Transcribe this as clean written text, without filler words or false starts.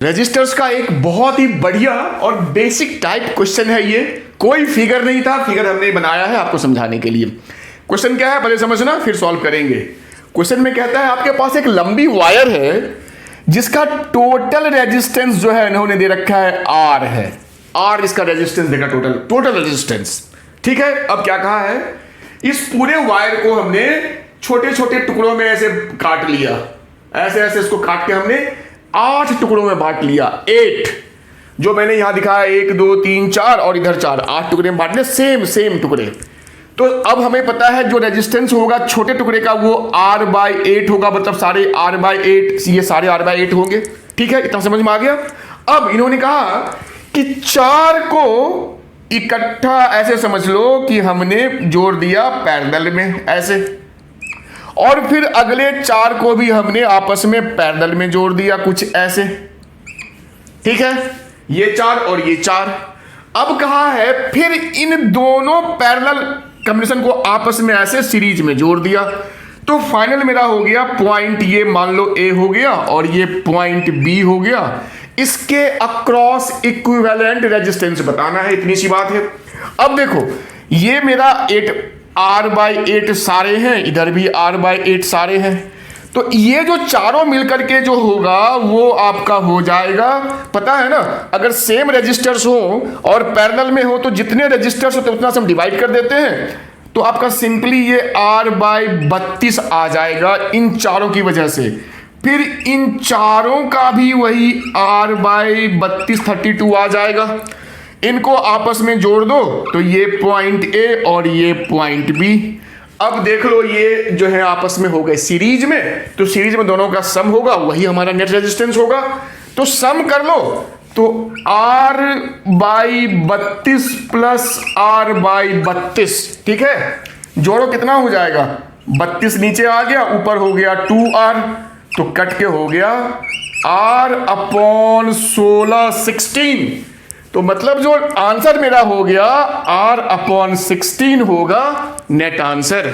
Registers का एक बहुत ही बढ़िया और बेसिक टाइप क्वेश्चन है ये। कोई फिगर नहीं था, फिगर हमने बनाया है आपको समझाने के लिए। क्वेश्चन क्या है पहले समझना, फिर सॉल्व करेंगे। क्वेश्चन में कहता है आपके पास एक लंबी वायर है जिसका टोटल रेजिस्टेंस जो है इन्होंने दे रखा है आर है। आर इसका रेजिस्टेंस देखा, टोटल रेजिस्टेंस। ठीक है, अब क्या कहा है, इस पूरे वायर को हमने छोटे छोटे टुकड़ों में ऐसे काट लिया, ऐसे ऐसे इसको काट के हमने 8 टुकड़ों में बांट लिया। 8 जो मैंने यहां दिखाया, 1 2 3 4 और इधर 4, 8 टुकड़े में बांट लिया, सेम टुकड़े। तो अब हमें पता है जो रेजिस्टेंस होगा छोटे टुकड़े का वो R/8 होगा, मतलब सारे R/8, ये सारे R/8 होंगे। ठीक है, इतना समझ में आ गया। अब इन्होंने कहा कि 4 को इकट्ठा ऐसे समझ लो कि हमने जोड़ दिया पैरेलल में ऐसे, और फिर अगले 4 को भी हमने आपस में पैरेलल में जोड़ दिया कुछ ऐसे। ठीक है, ये 4 और ये 4। अब कहा है फिर इन दोनों पैरेलल कॉम्बिनेशन को आपस में ऐसे सीरीज में जोड़ दिया। तो फाइनल मेरा हो गया पॉइंट, ये मान लो A हो गया और ये पॉइंट B हो गया। इसके अक्रॉस इक्विवेलेंट रेजिस्टेंस बताना है, इतनी सी बात है। अब देखो ये मेरा 8 R/8 सारे हैं, इधर भी R/8 सारे हैं। तो ये जो चारों मिलकर के जो होगा वो आपका हो जाएगा, पता है ना, अगर सेम रेजिस्टर्स हो और पैरेलल में हो तो जितने रेजिस्टर्स होते हैं उतना से हम डिवाइड कर देते हैं, तो आपका सिंपली ये R/32 आ जाएगा इन चारों की वजह से। फिर इन चारों का भी वही R/32 32 आ जाएगा। इनको आपस में जोड़ दो तो ये पॉइंट A और ये पॉइंट B। अब देख लो ये जो है आपस में हो गए सीरीज में, तो सीरीज में दोनों का सम होगा, वही हमारा नेट रेजिस्टेंस होगा। तो सम कर लो तो R/32 प्लस R/32। ठीक है, जोड़ो कितना हो जाएगा, 32 नीचे आ गया, ऊपर हो गया 2R, तो कट के हो गया R/16 16। तो मतलब जो आंसर मेरा हो गया R/16 होगा नेट आंसर।